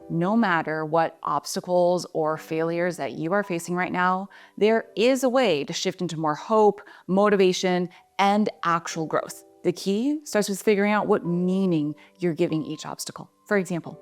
no matter what obstacles or failures that you are facing right now, there is a way to shift into more hope, motivation, and actual growth. The key starts with figuring out what meaning you're giving each obstacle. For example,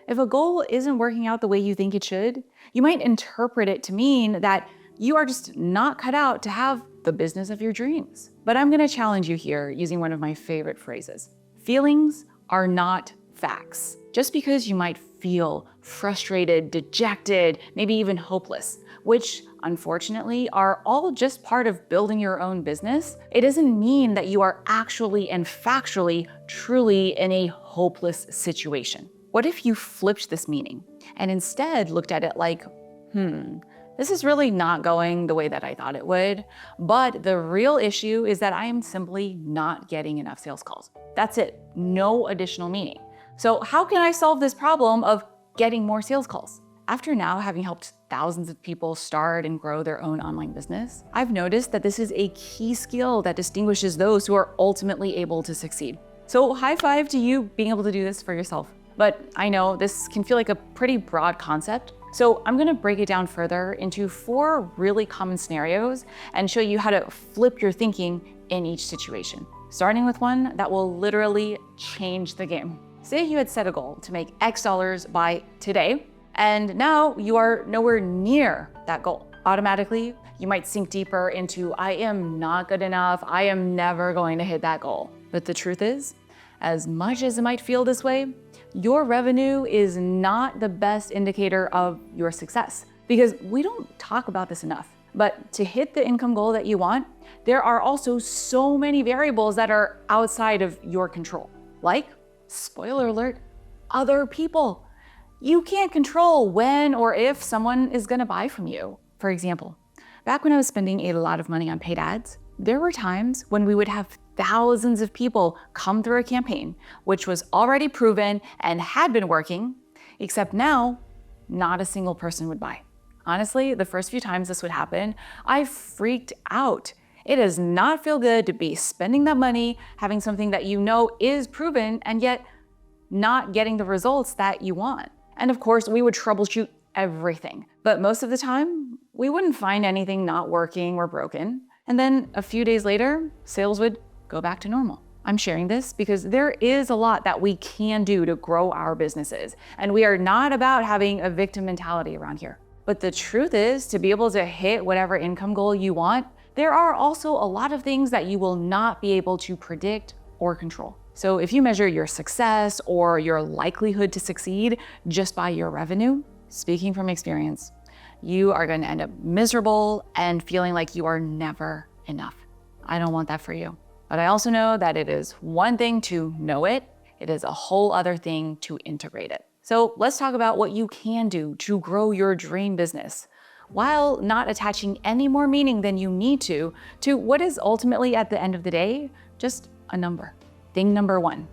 if a goal isn't working out the way you think it should, you might interpret it to mean that you are just not cut out to have the business of your dreams. But I'm gonna challenge you here using one of my favorite phrases. Feelings are not facts. Just because you might feel frustrated, dejected, maybe even hopeless, which unfortunately are all just part of building your own business, it doesn't mean that you are actually and factually truly in a hopeless situation. What if you flipped this meaning and instead looked at it like, this is really not going the way that I thought it would, but the real issue is that I am simply not getting enough sales calls. That's it, no additional meaning. So how can I solve this problem of getting more sales calls? After now having helped thousands of people start and grow their own online business, I've noticed that this is a key skill that distinguishes those who are ultimately able to succeed. So high five to you being able to do this for yourself. But I know this can feel like a pretty broad concept, so I'm gonna break it down further into 4 really common scenarios and show you how to flip your thinking in each situation. Starting with one that will literally change the game. Say you had set a goal to make X dollars by today, and now you are nowhere near that goal. Automatically, you might sink deeper into, I am not good enough, I am never going to hit that goal. But the truth is, as much as it might feel this way, your revenue is not the best indicator of your success, because we don't talk about this enough. But to hit the income goal that you want, there are also so many variables that are outside of your control. Like, spoiler alert, other people. You can't control when or if someone is gonna buy from you. For example, back when I was spending a lot of money on paid ads, there were times when we would have thousands of people come through a campaign, which was already proven and had been working, except now, not a single person would buy. Honestly, the first few times this would happen, I freaked out. It does not feel good to be spending that money, having something that you know is proven, and yet not getting the results that you want. And of course, we would troubleshoot everything. But most of the time, we wouldn't find anything not working or broken. And then a few days later, sales would go back to normal. I'm sharing this because there is a lot that we can do to grow our businesses. And we are not about having a victim mentality around here. But the truth is, to be able to hit whatever income goal you want, there are also a lot of things that you will not be able to predict or control. So if you measure your success or your likelihood to succeed just by your revenue, speaking from experience, you are going to end up miserable and feeling like you are never enough. I don't want that for you. But I also know that it is one thing to know it is a whole other thing to integrate it. So let's talk about what you can do to grow your dream business while not attaching any more meaning than you need to what is ultimately at the end of the day, just a number. Thing number 1,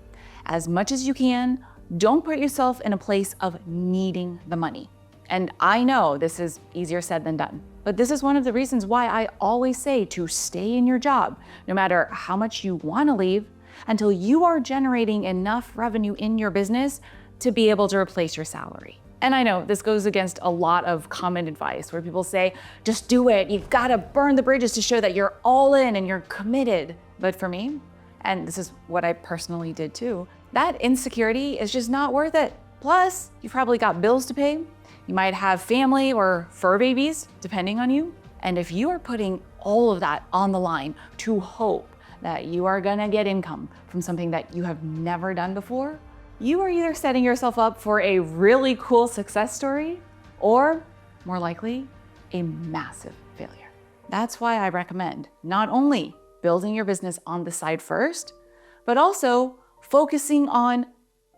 as much as you can, don't put yourself in a place of needing the money. And I know this is easier said than done, but this is one of the reasons why I always say to stay in your job, no matter how much you want to leave, until you are generating enough revenue in your business to be able to replace your salary. And I know this goes against a lot of common advice where people say, just do it. You've got to burn the bridges to show that you're all in and you're committed. But for me, and this is what I personally did too, that insecurity is just not worth it. Plus, you've probably got bills to pay. You might have family or fur babies, depending on you. And if you are putting all of that on the line to hope that you are gonna get income from something that you have never done before, you are either setting yourself up for a really cool success story or, more likely, a massive failure. That's why I recommend not only building your business on the side first, but also focusing on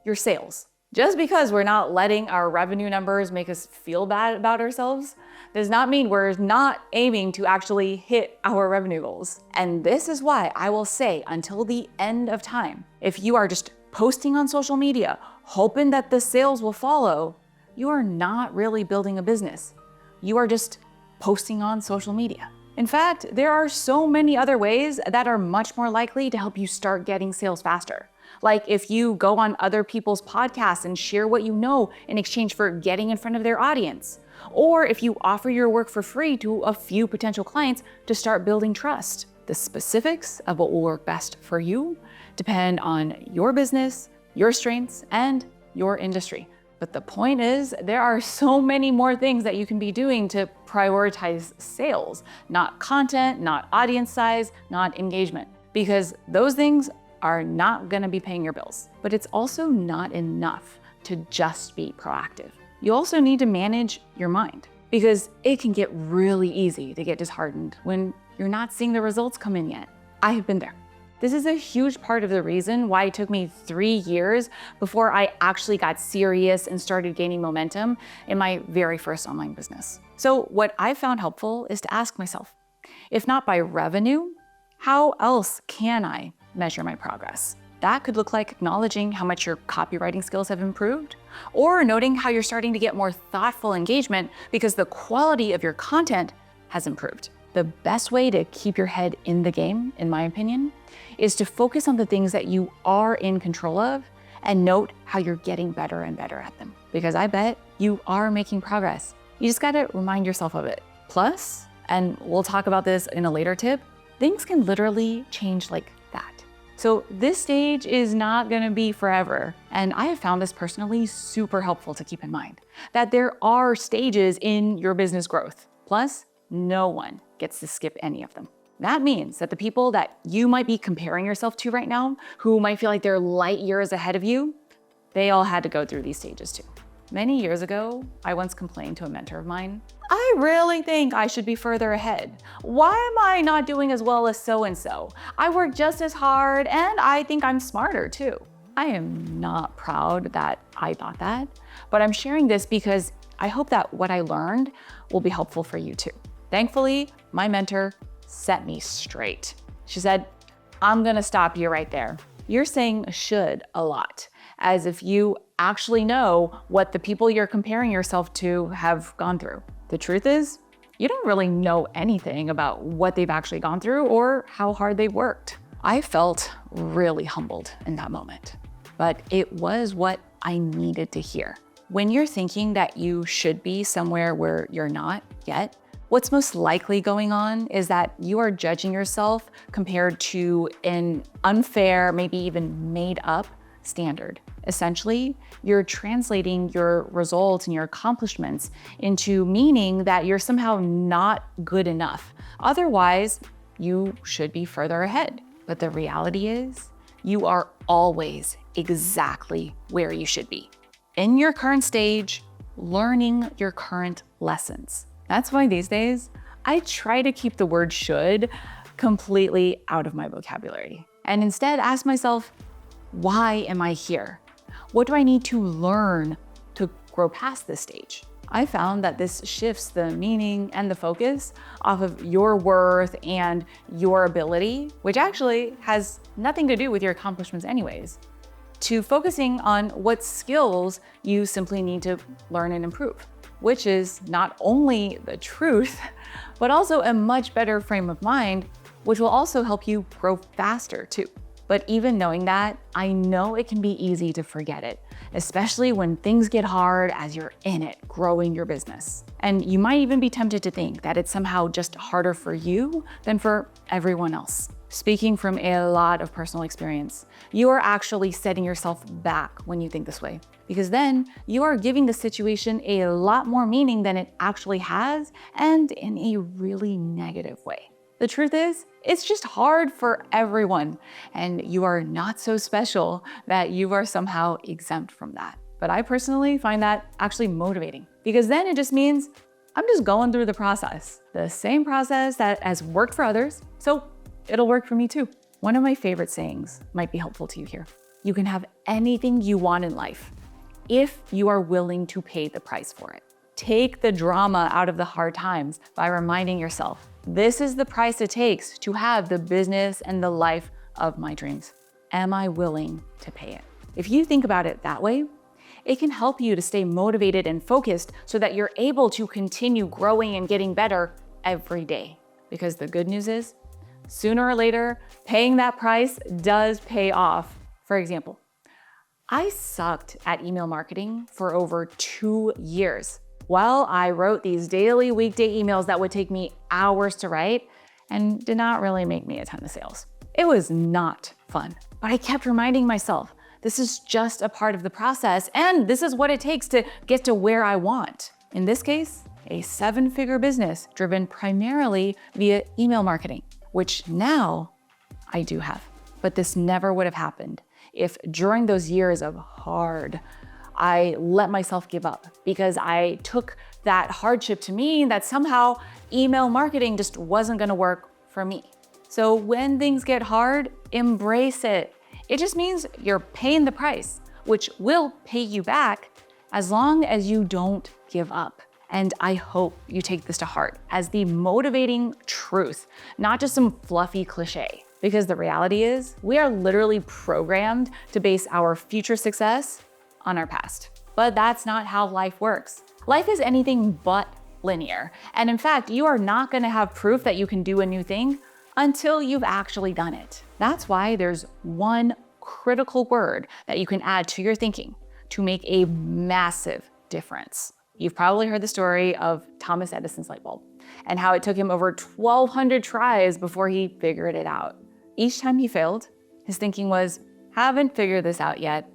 your sales. Just because we're not letting our revenue numbers make us feel bad about ourselves does not mean we're not aiming to actually hit our revenue goals. And this is why I will say until the end of time, if you are just posting on social media, hoping that the sales will follow, you are not really building a business. You are just posting on social media. In fact, there are so many other ways that are much more likely to help you start getting sales faster. Like if you go on other people's podcasts and share what you know in exchange for getting in front of their audience. Or if you offer your work for free to a few potential clients to start building trust. The specifics of what will work best for you depend on your business, your strengths, and your industry. But the point is, there are so many more things that you can be doing to prioritize sales, not content, not audience size, not engagement, because those things are not gonna be paying your bills. But it's also not enough to just be proactive. You also need to manage your mind, because it can get really easy to get disheartened when you're not seeing the results come in yet. I have been there. This is a huge part of the reason why it took me 3 years before I actually got serious and started gaining momentum in my very first online business. So what I found helpful is to ask myself, if not by revenue, how else can I measure my progress? That could look like acknowledging how much your copywriting skills have improved, or noting how you're starting to get more thoughtful engagement because the quality of your content has improved. The best way to keep your head in the game, in my opinion, is to focus on the things that you are in control of and note how you're getting better and better at them. Because I bet you are making progress. You just gotta remind yourself of it. Plus, and we'll talk about this in a later tip, things can literally change like that. So this stage is not gonna be forever. And I have found this personally super helpful to keep in mind, that there are stages in your business growth. Plus, no one gets to skip any of them. That means that the people that you might be comparing yourself to right now, who might feel like they're light years ahead of you, they all had to go through these stages too. Many years ago, I once complained to a mentor of mine, I really think I should be further ahead. Why am I not doing as well as so-and-so? I work just as hard and I think I'm smarter too. I am not proud that I thought that, but I'm sharing this because I hope that what I learned will be helpful for you too. Thankfully, my mentor set me straight. She said, I'm gonna stop you right there. You're saying should a lot, as if you actually know what the people you're comparing yourself to have gone through. The truth is, you don't really know anything about what they've actually gone through or how hard they worked. I felt really humbled in that moment, but it was what I needed to hear. When you're thinking that you should be somewhere where you're not yet, what's most likely going on is that you are judging yourself compared to an unfair, maybe even made up standard. Essentially, you're translating your results and your accomplishments into meaning that you're somehow not good enough. Otherwise, you should be further ahead. But the reality is, you are always exactly where you should be. In your current stage, learning your current lessons. That's why these days, I try to keep the word should completely out of my vocabulary. And instead ask myself, why am I here? What do I need to learn to grow past this stage? I found that this shifts the meaning and the focus off of your worth and your ability, which actually has nothing to do with your accomplishments anyways, to focusing on what skills you simply need to learn and improve, which is not only the truth, but also a much better frame of mind, which will also help you grow faster too. But even knowing that, I know it can be easy to forget it, especially when things get hard as you're in it, growing your business. And you might even be tempted to think that it's somehow just harder for you than for everyone else. Speaking from a lot of personal experience, you are actually setting yourself back when you think this way, because then you are giving the situation a lot more meaning than it actually has, and in a really negative way. The truth is, it's just hard for everyone, and you are not so special that you are somehow exempt from that. But I personally find that actually motivating, because then it just means I'm just going through the process, the same process that has worked for others, so it'll work for me too. One of my favorite sayings might be helpful to you here. You can have anything you want in life if you are willing to pay the price for it. Take the drama out of the hard times by reminding yourself, this is the price it takes to have the business and the life of my dreams. Am I willing to pay it? If you think about it that way, it can help you to stay motivated and focused so that you're able to continue growing and getting better every day. Because the good news is, sooner or later, paying that price does pay off For example, I sucked at email marketing for over 2 years. While I wrote these daily weekday emails that would take me hours to write and did not really make me a ton of sales. It was not fun, but I kept reminding myself, this is just a part of the process and this is what it takes to get to where I want. In this case, a 7-figure business driven primarily via email marketing, which now I do have. But this never would have happened if during those years of hard, I let myself give up because I took that hardship to mean that somehow email marketing just wasn't gonna work for me. So when things get hard, embrace it. It just means you're paying the price, which will pay you back as long as you don't give up. And I hope you take this to heart as the motivating truth, not just some fluffy cliche. Because the reality is, we are literally programmed to base our future success on our past. But that's not how life works. Life is anything but linear. And in fact, you are not gonna have proof that you can do a new thing until you've actually done it. That's why there's one critical word that you can add to your thinking to make a massive difference. You've probably heard the story of Thomas Edison's light bulb and how it took him over 1,200 tries before he figured it out. Each time he failed, his thinking was, haven't figured this out yet,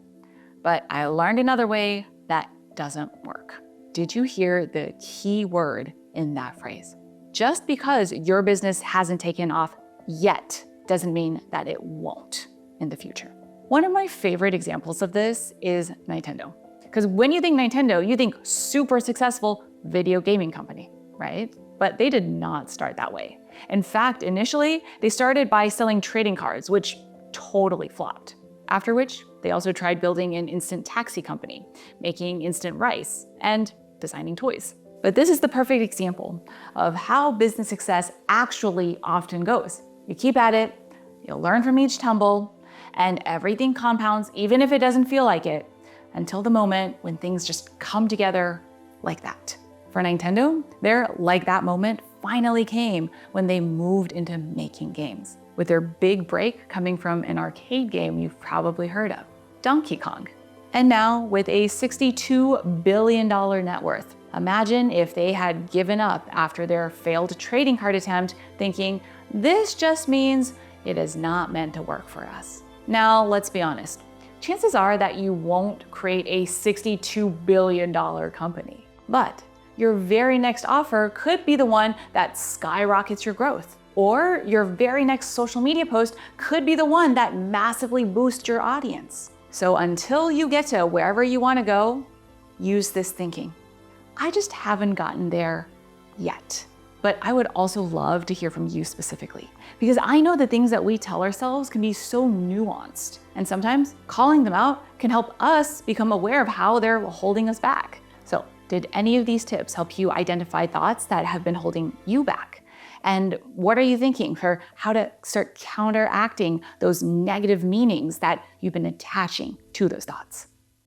but I learned another way that doesn't work. Did you hear the key word in that phrase? Just because your business hasn't taken off yet doesn't mean that it won't in the future. One of my favorite examples of this is Nintendo. Because when you think Nintendo, you think super successful video gaming company, right? But they did not start that way. In fact, initially, they started by selling trading cards, which totally flopped. After which, they also tried building an instant taxi company, making instant rice, and designing toys. But this is the perfect example of how business success actually often goes. You keep at it, you'll learn from each tumble, and everything compounds even if it doesn't feel like it, until the moment when things just come together like that. For Nintendo, their like that moment finally came when they moved into making games, with their big break coming from an arcade game you've probably heard of, Donkey Kong. And now with a $62 billion net worth. Imagine if they had given up after their failed trading card attempt, thinking, this just means it is not meant to work for us. Now, let's be honest. Chances are that you won't create a $62 billion company, but your very next offer could be the one that skyrockets your growth. Or your very next social media post could be the one that massively boosts your audience. So until you get to wherever you want to go, use this thinking. I just haven't gotten there yet. But I would also love to hear from you specifically, because I know the things that we tell ourselves can be so nuanced. And sometimes calling them out can help us become aware of how they're holding us back. So did any of these tips help you identify thoughts that have been holding you back? And what are you thinking for how to start counteracting those negative meanings that you've been attaching to those thoughts?